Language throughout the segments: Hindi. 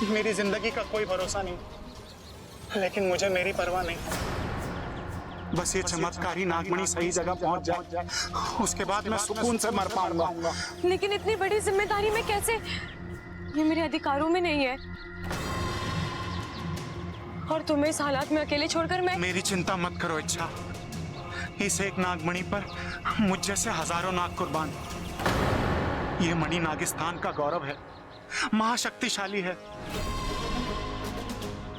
मेरी जिंदगी का कोई भरोसा नहीं, लेकिन मुझे मेरी परवाह नहीं। बस ये चमत्कारी नागमणि सही जगह पहुंच जाए, उसके बाद मैं सुकून से मर पाऊंगा। लेकिन इतनी बड़ी जिम्मेदारी में कैसे? ये मेरे अधिकारों में नहीं है, और तुम्हें इस हालात में अकेले छोड़कर मैं... मेरी चिंता मत करो इच्छा, इस एक नागमणि पर मुझ जैसे हजारों नाग कुर्बान। ये मणि नागिस्तान का गौरव है, महाशक्तिशाली है,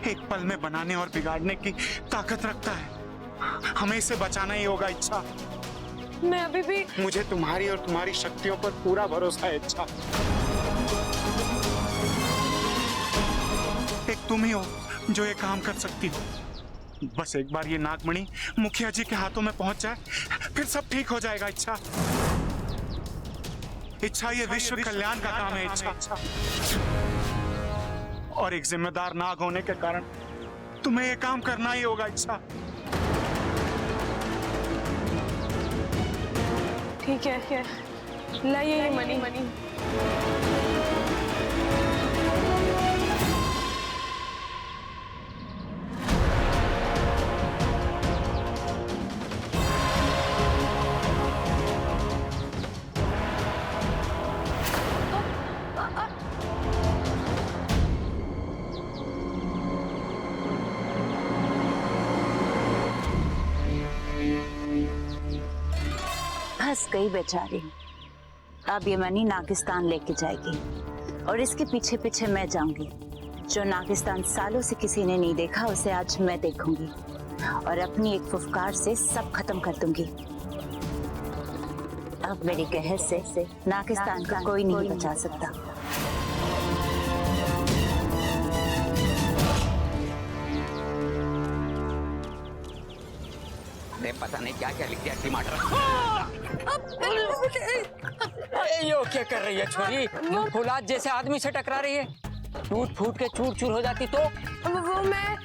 एक पल में बनाने और बिगाड़ने की ताकत रखता है। हमें इसे बचाना ही होगा इच्छा। मैं अभी भी... मुझे तुम्हारी और तुम्हारी शक्तियों पर पूरा भरोसा है इच्छा। एक तुम ही हो जो ये काम कर सकती हो। बस एक बार ये नागमणि मुखिया जी के हाथों में पहुंच जाए, फिर सब ठीक हो जाएगा इच्छा। इच्छा ये विश्व कल्याण का काम है इच्छा, और एक जिम्मेदार नाग होने के कारण तुम्हें ये काम करना ही होगा इच्छा। ठीक है, लाइए ये मणि। फंस गई बेचारी। अब ये मणि नागिस्तान लेके जाएगी, और इसके पीछे पीछे मैं जाऊंगी। जो नागिस्तान सालों से किसी ने नहीं देखा, उसे आज मैं देखूंगी, और अपनी एक फुफकार से सब खत्म कर दूंगी। अब मेरी कहर से नागिस्तान का कोई नहीं बचा सकता। पता नहीं क्या क्या लिख दिया टमाटर। यो क्या कर रही है छोरी? फुलाद जैसे आदमी से टकरा रही है, टूट फूट के चूर चूर हो जाती तो? वो मैं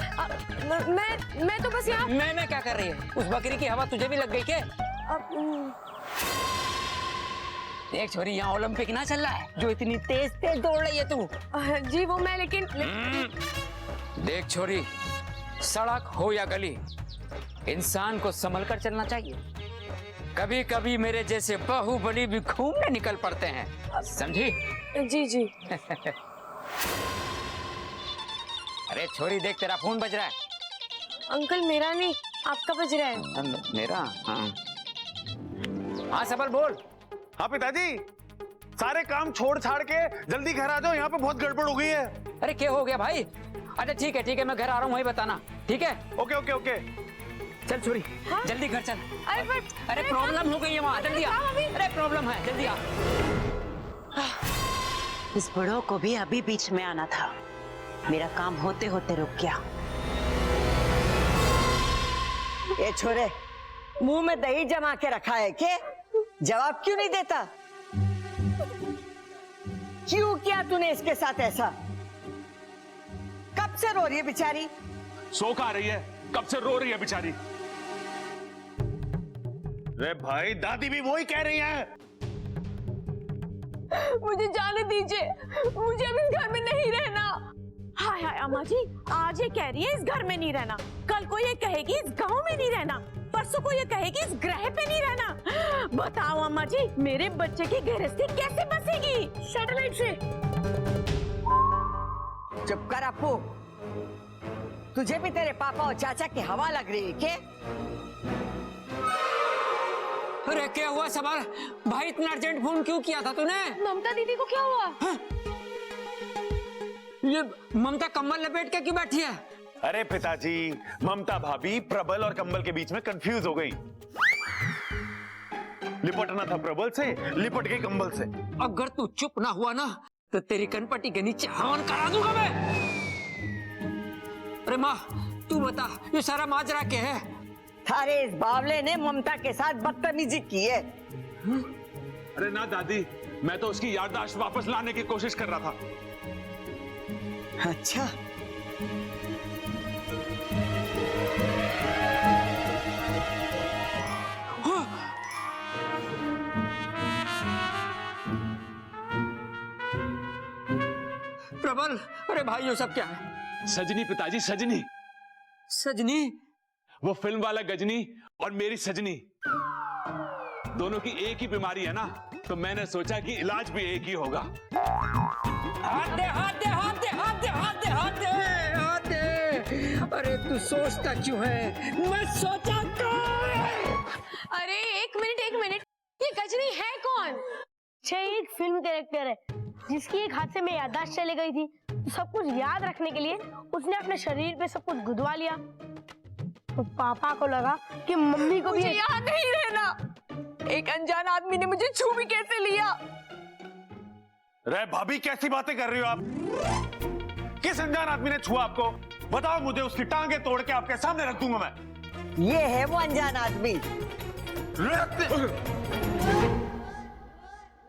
तो बस यहाँ... मैं क्या कर रही है? उस बकरी की हवा तुझे भी लग गई क्या? देख छोरी, यहाँ ओलंपिक ना चल रहा है जो इतनी तेज तेज दौड़ रही है तू। जी वो मैं, लेकिन देख छोरी, सड़क हो या गली, इंसान को संभल कर चलना चाहिए। कभी कभी मेरे जैसे बाहुबली भी घूमने निकल पड़ते हैं, समझी? जी। अरे छोरी देख, तेरा फोन बज रहा है। अंकल मेरा नहीं, आपका बज रहा है। मेरा? हाँ सबल बोल। हाँ पिताजी, सारे काम छोड़ छाड़ के जल्दी घर आ जाओ, यहाँ पे बहुत गड़बड़ हो गई है। अरे क्या हो गया भाई? अच्छा ठीक है, मैं घर आ रहा हूँ, वही बताना, ठीक है? ओके। चल छोरी, हाँ? जल्दी घर चल। अरे प्रॉब्लम हो गई है वहाँ, जल्दी आ। अरे प्रॉब्लम है, जल्दी आ। इस बुढ़ो को भी अभी बीच में आना था, मेरा काम होते होते रुक गया। ये छोरे, मुंह में दही जमा के रखा है क्या? जवाब क्यों नहीं देता? क्यों किया तूने इसके साथ ऐसा? कब से रो रही है बेचारी? सो खा रही है, कब से रो रही है बेचारी। अरे भाई, दादी भी वही कह रही है। मुझे जाने दीजिए, मुझे अब इस घर में नहीं रहना। हाय अम्मा जी, आज ये कह रही है इस घर में नहीं रहना, कल को ये कहेगी इस गांव में नहीं रहना, परसों को ये कहेगी इस ग्रह पे नहीं रहना। बताओ अम्मा जी, मेरे बच्चे की गृहस्थी कैसे बसेगी सैटेलाइट से? चुप कर अपू, तुझे भी तेरे पापा और चाचा की हवा लग रही है क्या? अरे क्या हुआ सवाल भाई, इतना अर्जेंट फोन क्यों किया था तूने? ममता दीदी को क्या हुआ? हाँ? ये ममता कंबल लपेट के क्यों बैठी है? अरे पिताजी, ममता भाभी प्रबल और कंबल के बीच में कंफ्यूज हो गई। लिपटना था प्रबल से, लिपट गई कंबल से। अगर तू चुप ना हुआ ना तो तेरी कनपट्टी के नीचे हवन करा दूंगा मैं। अरे माँ तू बता, ये सारा माजरा क्या है? थारे इस बावले ने ममता के साथ बदतमीजी की है। अरे ना दादी, मैं तो उसकी याददाश्त वापस लाने की कोशिश कर रहा था। अच्छा, प्रबल अरे भाई ये सब क्या है? सजनी पिताजी, सजनी। सजनी? वो फिल्म वाला गजनी और मेरी सजनी, दोनों की एक ही बीमारी है ना, तो मैंने सोचा कि इलाज भी एक ही होगा। हाथ दे, हाथ दे, हाथ दे, हाथ दे, हाथ दे, हाथ दे, हाथ दे। अरे तू सोचता क्यों है? मैं सोचा क्यों? अरे एक मिनट, ये गजनी है कौन? एक फिल्म कैरेक्टर है जिसकी एक हादसे में याददाश्त चली गई थी, तो सब कुछ याद रखने के लिए उसने अपने शरीर पे सब कुछ गुदवा लिया। तो पापा को लगा कि मम्मी को भी मुझे याद नहीं रहना। एक अनजान आदमी ने मुझे छू भी कैसे लिया? रे भाभी, कैसी बातें कर रही हो आप? किस अनजान आदमी ने छुआ आपको? बताओ मुझे, उसकी टांगे तोड़ के आपके सामने रख दूंगा मैं। ये है वो अनजान आदमी।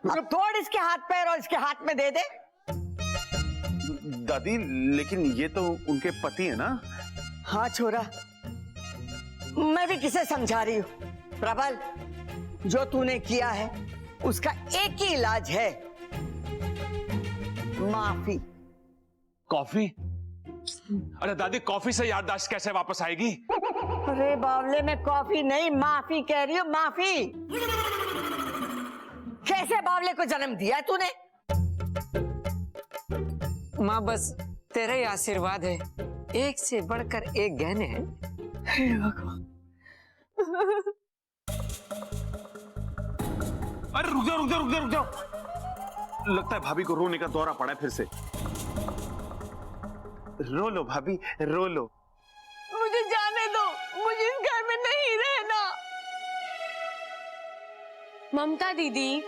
अब तोड़ इसके हाथ पैर और इसके हाथ में दे दे। दादी, लेकिन ये तो उनके पति है ना? हाँ छोरा, मैं भी किसे समझा रही हूँ। प्रबल, जो तूने किया है उसका एक ही इलाज है, माफी। कॉफी? अरे दादी, कॉफी से याददाश्त कैसे वापस आएगी? अरे बावले, में कॉफी नहीं माफी कह रही हूँ, माफी। कैसे बावले को जन्म दिया है तूने? माँ बस तेरा ही आशीर्वाद है, एक से बढ़कर एक गहने हैं। हे भगवान। अरे रुक जाओ, रुक जाओ, रुक जाओ, रुक जाओ। लगता है भाभी को रोने का दौरा पड़ा है फिर से। रो लो भाभी, रो लो। मुझे जाने दो, मुझे इस घर में नहीं रहना। ममता दीदी,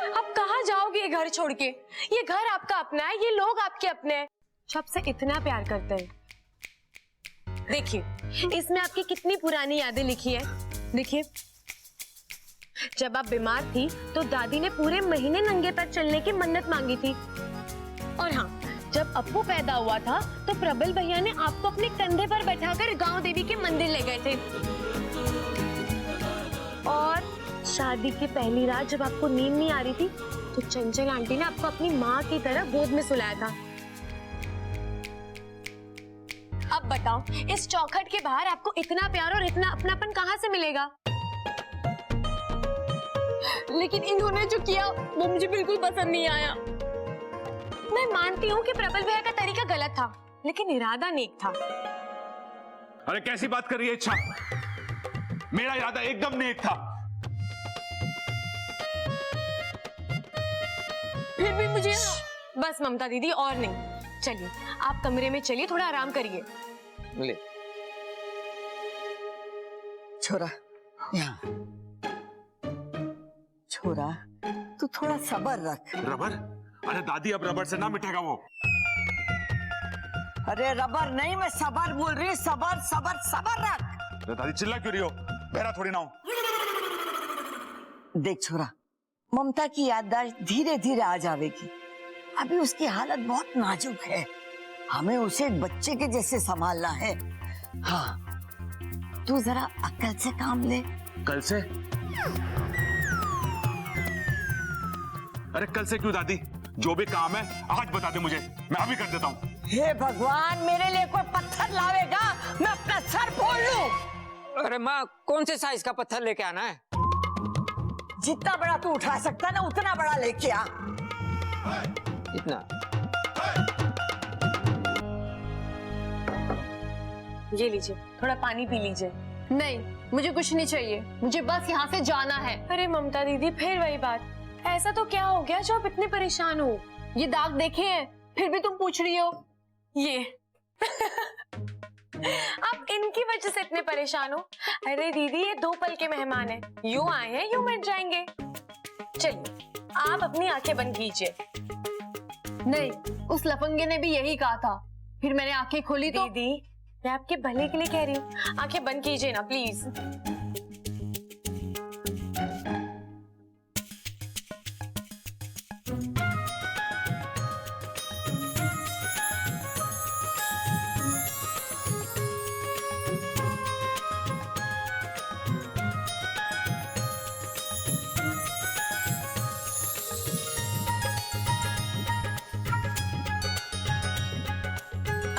अब कहाँ जाओगे ये घर छोड़ के? ये घर आपका अपना है, ये लोग आपके अपने हैं, सबसे इतना प्यार करते हैं। देखिए, इसमें आपकी कितनी पुरानी यादें लिखी है। देखिए, जब आप बीमार थी तो दादी ने पूरे महीने नंगे पैर चलने की मन्नत मांगी थी। और हाँ, जब अप्पू पैदा हुआ था तो प्रबल भैया ने आपको अपने कंधे पर बैठाकर गांव देवी के मंदिर ले गए थे। और शादी की पहली रात जब आपको नींद नहीं आ रही थी तो चंचल आंटी ने आपको अपनी माँ की तरह गोद में सुलाया था। अब बताओ, इस चौखट के बाहर आपको इतना प्यार और इतना अपनापन कहाँ से मिलेगा? लेकिन इन्होंने जो किया वो मुझे बिल्कुल पसंद नहीं आया। मैं मानती हूँ कि प्रबल भैया का तरीका गलत था, लेकिन इरादा नेक था। अरे कैसी बात कर रही है इच्छा? मेरा इरादा एकदम नेक था। फिर भी मुझे बस ममता दीदी, और नहीं। चलिए आप कमरे में चलिए, थोड़ा आराम करिए। ले। छोरा, यहाँ। छोरा, तू थोड़ा सब्र रख। रबर? अरे दादी, अब रबर से ना मिटेगा वो। अरे रबर नहीं, मैं सबर बोल रही हूँ। सबर सबर सबर रख। अरे दादी, चिल्ला क्यों रही हो? मेरा थोड़ी ना हो। देख छोरा, ममता की याददाश्त धीरे धीरे आ जाएगी। अभी उसकी हालत बहुत नाजुक है, हमें उसे एक बच्चे के जैसे संभालना है। हाँ, तू जरा अक्ल से काम ले। कल से? अरे कल से क्यों दादी? जो भी काम है आज बता दे मुझे, मैं अभी कर देता हूँ। हे भगवान, मेरे लिए कोई पत्थर लावेगा, मैं अपना सर फोड़ लूं। अरे माँ, कौन से साइज का पत्थर लेके आना है? जितना बड़ा तू उठा सकता ना उतना बड़ा लेके आ। इतना? ये लीजिए, थोड़ा पानी पी लीजिए। नहीं, मुझे कुछ नहीं चाहिए, मुझे बस यहाँ से जाना है। अरे ममता दीदी, फिर वही बात। ऐसा तो क्या हो गया जो आप इतने परेशान हो? ये दाग देखे हैं, फिर भी तुम पूछ रही हो? ये आप इनकी वजह से इतने परेशान हो? अरे दीदी, ये 2 पल के मेहमान हैं, यूं आए हैं यूं मिट जाएंगे। चलिए आप अपनी आंखें बंद कीजिए। नहीं, उस लफंगे ने भी यही कहा था, फिर मैंने आंखें खोली तो। दीदी, मैं आपके भले के लिए कह रही हूँ, आंखें बंद कीजिए ना प्लीज।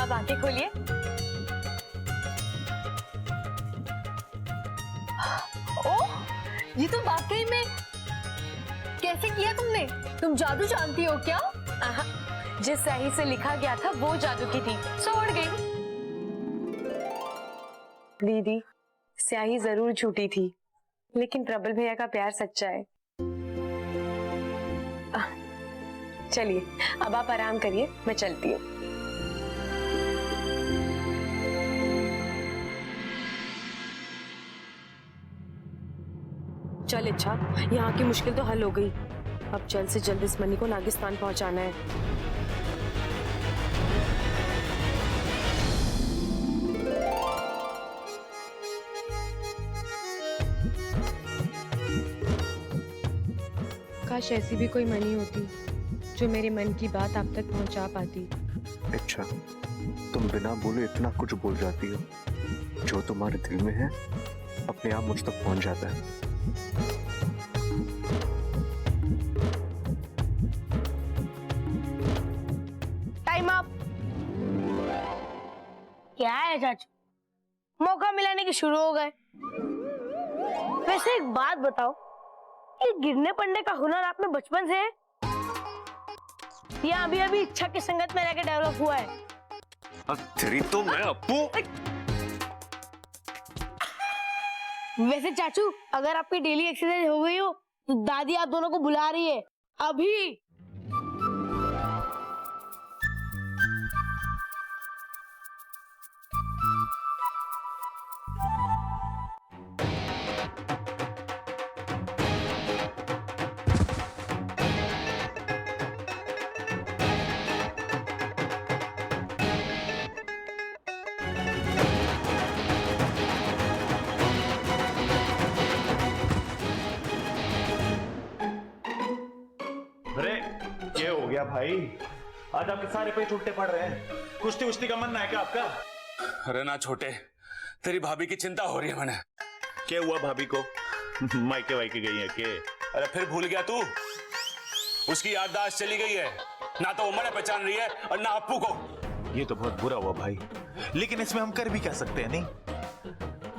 अब आंखें खोलिए। ओह, ये तो वाकई में, कैसे किया तुमने? तुम जादू जानती हो क्या? जिस स्याही से लिखा गया था वो जादू की थी, सो उड़ गई। दीदी, स्याही जरूर झूठी थी, लेकिन प्रबल भैया का प्यार सच्चा है। चलिए अब आप आराम करिए, मैं चलती हूँ। चल इच्छा, यहाँ की मुश्किल तो हल हो गई। अब जल्द से जल्द इस मनी को नागिस्तान पहुंचाना है। काश ऐसी भी कोई मनी होती जो मेरे मन की बात आप तक पहुंचा पाती। अच्छा, तुम बिना बोले इतना कुछ बोल जाती हो। जो तुम्हारे दिल में है अपने आप मुझ तक पहुंच जाता है। Time up. क्या है चाचू, मौका मिलाने के शुरू हो गए। वैसे एक बात बताओ, ये गिरने पड़ने का हुनर आप में बचपन से है या अभी अभी इच्छा की संगत में रहकर डेवलप हुआ है? तेरी तो मैं अपू। वैसे चाचू, अगर आपकी डेली एक्सरसाइज हो गई हो तो दादी आप दोनों को बुला रही है अभी। अरे क्या हो गया भाई, आज आपके सारे पे छुट्टे पड़ रहे हैं। कुश्ती उश्ती का मन है क्या आपका? अरे ना छोटे, तेरी भाभी की चिंता हो रही है मैंने। क्या हुआ भाभी को? मायके वायके गई है के? अरे फिर भूल गया तू? उसकी याददाश्त चली गई है, ना तो वो मैंने पहचान रही है और ना अप्पू को। ये तो बहुत बुरा हुआ भाई, लेकिन इसमें हम कर भी क्या सकते हैं? नहीं,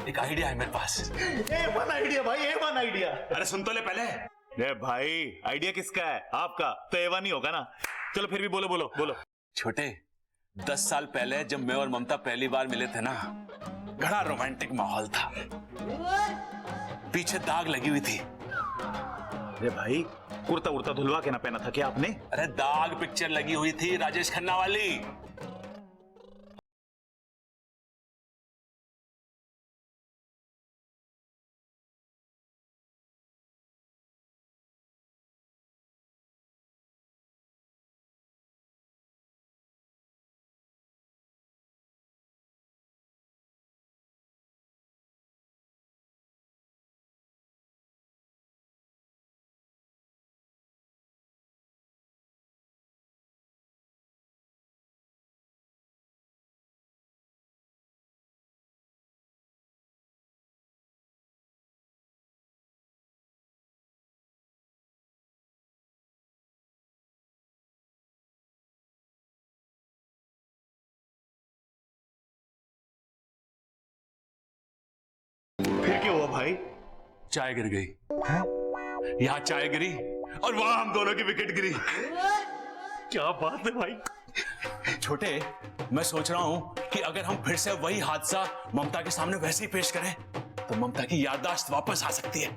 एक आइडिया है मेरे पास। वन आइडिया भाई, ए वन आइडिया। अरे सुन तो ले पहले। ए भाई, आइडिया किसका है? आपका तो एवा नहीं होगा ना। चलो फिर भी बोलो बोलो बोलो। छोटे, 10 साल पहले जब मैं और ममता पहली बार मिले थे ना, बड़ा रोमांटिक माहौल था। पीछे दाग लगी हुई थी। अरे भाई, कुर्ता उर्ता धुलवा के ना पहना था क्या आपने? अरे दाग पिक्चर लगी हुई थी राजेश खन्ना वाली। फिर क्या हुआ भाई? चाय गिर गई। यहाँ चाय गिरी और वहां हम दोनों की विकेट गिरी। क्या बात है भाई। छोटे, मैं सोच रहा हूं कि अगर हम फिर से वही हादसा ममता के सामने वैसे ही पेश करें तो ममता की याददाश्त वापस आ सकती है।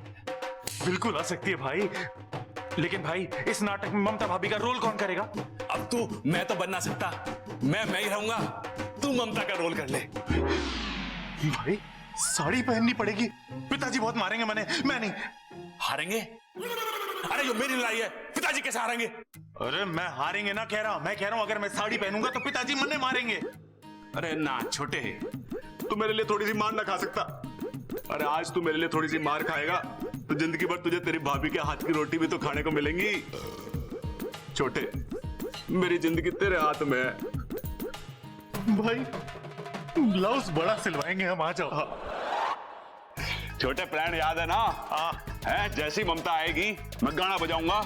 बिल्कुल आ सकती है भाई, लेकिन भाई इस नाटक में ममता भाभी का रोल कौन करेगा? अब तू, मैं तो बन ना सकता, मैं ही रहूंगा, तू ममता का रोल कर ले। भाई साड़ी पहननी पड़ेगी, पिताजी बहुत मारेंगे मैं नहीं। हारेंगे? अरे ये मेरी लड़ाई है, पिताजी कैसे हारेंगे? अरे मैं हारेंगे ना कह रहा हूं, मैं कह रहा हूं अगर मैं साड़ी पहनूंगा तो पिताजी मन्ने मारेंगे। अरे ना छोटे, तू मेरे लिए थोड़ी सी मार ना खा सकता? अरे आज तू मेरे लिए थोड़ी सी मार खाएगा तो जिंदगी भर तुझे तेरी भाभी के हाथ की रोटी भी तो खाने को मिलेंगी। छोटे, मेरी जिंदगी तेरे हाथ में है। भाई ब्लाउज बड़ा सिलवाएंगे हम, आ जाओ। छोटे, प्लान याद है ना? हाँ। है, जैसी ममता आएगी मैं गाना बजाऊंगा,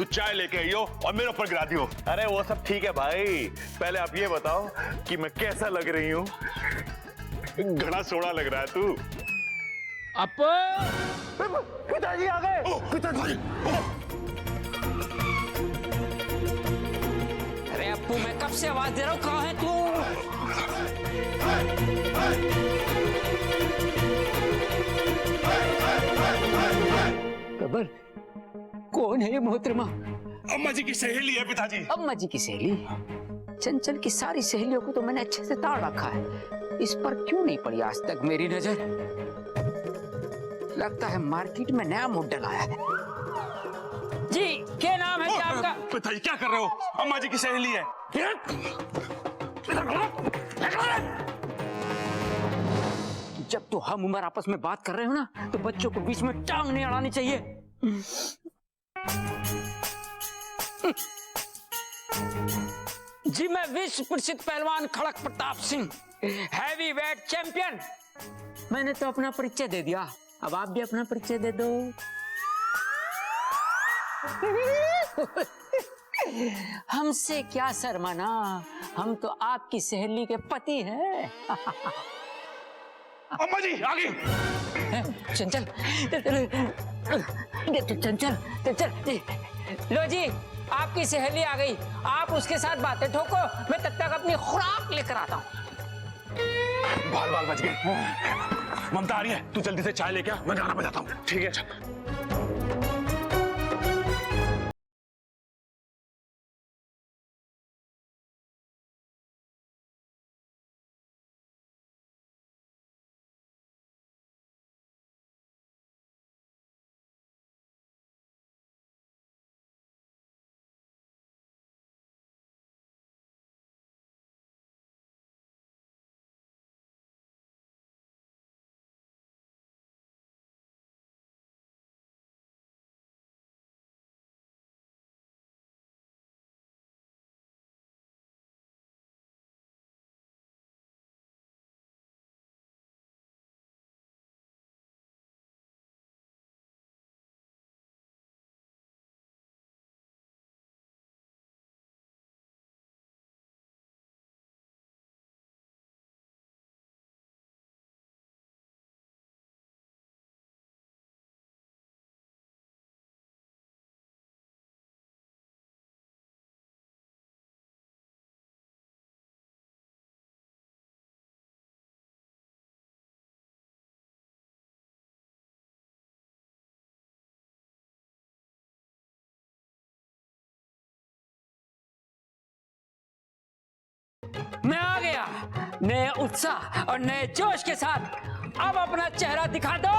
तू चाय लेके आई हो और मेरे ऊपर गिरा दियो। अरे वो सब ठीक है भाई, पहले आप ये बताओ कि मैं कैसा लग रही हूँ? घड़ा सोड़ा लग रहा है तू। पिताजी आ गए। पिताजी, अरे अप्पू, मैं कब से आवाज दे रहा हूँ, कहाँ है तू? खबर कौन है ये मोहतरमा? अम्मा जी की सहेली है पिताजी। अम्मा जी की सहेली? चंचल की सारी सहेलियों को तो मैंने अच्छे से ताड़ रखा है, इस पर क्यों नहीं पड़ी आज तक मेरी नजर? लगता है मार्केट में नया मॉडल आया है। जी, क्या नाम है क्या आपका? पिताजी क्या कर रहे हो? अम्मा जी की सहेली है। जब तो हम उम्र आपस में बात कर रहे हो ना, तो बच्चों को बीच में टांग नहीं अड़ानी चाहिए। जी, मैं विश्व प्रसिद्ध पहलवान Khadak Pratap Singh, heavyweight champion. मैंने तो अपना परिचय दे दिया, अब आप भी अपना परिचय दे दो। हमसे क्या शर्माना, हम तो आपकी सहेली के पति हैं। अम्मा जी आ गई। चंचल, चंचल, चंचल, लो जी, आपकी सहेली आ गई। आप उसके साथ बातें ठोको, मैं तब तक अपनी खुराक लेकर आता हूँ। बाल बाल बच गए। ममता आ रही है, तू जल्दी से चाय लेके आ, मैं गाना बजाता हूँ। ठीक है। मैं आ गया नए उत्साह और नए जोश के साथ। अब अपना चेहरा दिखा दो।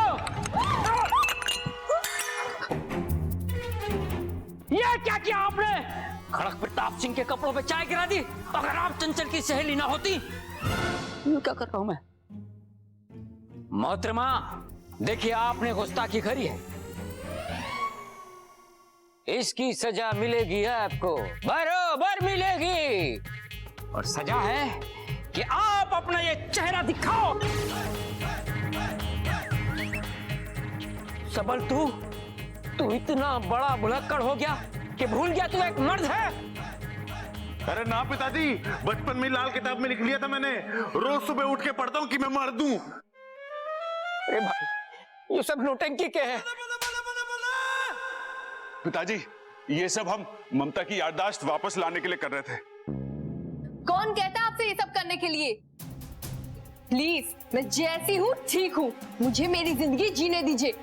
ये क्या किया आपने? खड़क प्रताप सिंह के कपड़ों पे चाय गिरा दी। अगर आप चंचल की सहेली ना होती। ये क्या कर रहा हूं मैं? मोहतरमा, देखिए आपने गुस्ताखी करी है, इसकी सजा मिलेगी आपको, बरोबर मिलेगी। और सजा है कि आप अपना ये चेहरा दिखाओ। सबल, तू इतना बड़ा भुलक्कड़ हो गया कि भूल गया तू एक मर्द है। अरे ना पिताजी, बचपन में लाल किताब में लिख लिया था मैंने, रोज सुबह उठ के पढ़ता हूँ कि मैं मर्द हूँ। अरे भाई, ये सब नौटंकी के है। पिताजी, ये सब हम ममता की याददाश्त वापस लाने के लिए कर रहे थे। कौन कहता है आपसे ये सब करने के लिए? प्लीज, मैं जैसी हूँ ठीक हूँ, मुझे मेरी जिंदगी जीने दीजिए।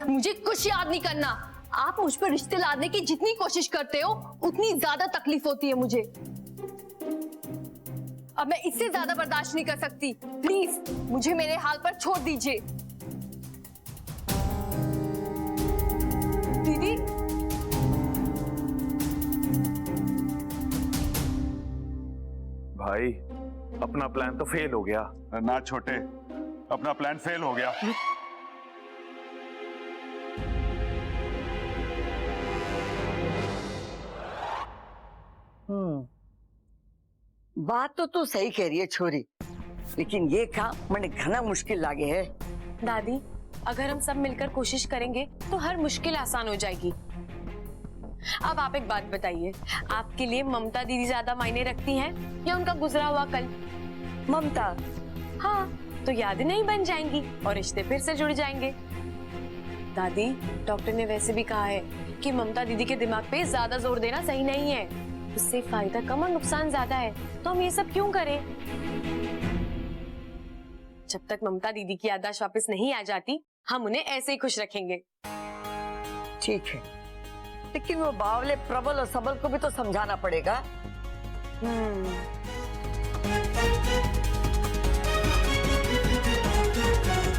मुझे कुछ याद नहीं करना। आप मुझ पर रिश्ते लादने की जितनी कोशिश करते हो, उतनी ज्यादा तकलीफ होती है मुझे। अब मैं इससे ज्यादा बर्दाश्त नहीं कर सकती। प्लीज, मुझे मेरे हाल पर छोड़ दीजिए। दीदी, भाई, अपना प्लान तो फेल हो गया। ना छोटे, अपना प्लान फेल हो गया। बात तो तू सही कह रही है छोरी, लेकिन ये काम मैंने घना मुश्किल लागे है। दादी, अगर हम सब मिलकर कोशिश करेंगे तो हर मुश्किल आसान हो जाएगी। अब आप एक बात बताइए, आपके लिए ममता दीदी ज्यादा मायने रखती हैं या उनका गुजरा हुआ कल? ममता। हाँ, तो यादें नहीं बन जाएंगी और रिश्ते फिर से जुड़ जाएंगे। दादी, डॉक्टर ने वैसे भी कहा है कि ममता दीदी के दिमाग पे ज्यादा जोर देना सही नहीं है, उससे फायदा कम और नुकसान ज्यादा है, तो हम ये सब क्यों करें? जब तक ममता दीदी की याददाश्त वापस नहीं आ जाती, हम उन्हें ऐसे ही खुश रखेंगे। ठीक है, लेकिन वो बावले प्रबल और सबल को भी तो समझाना पड़ेगा।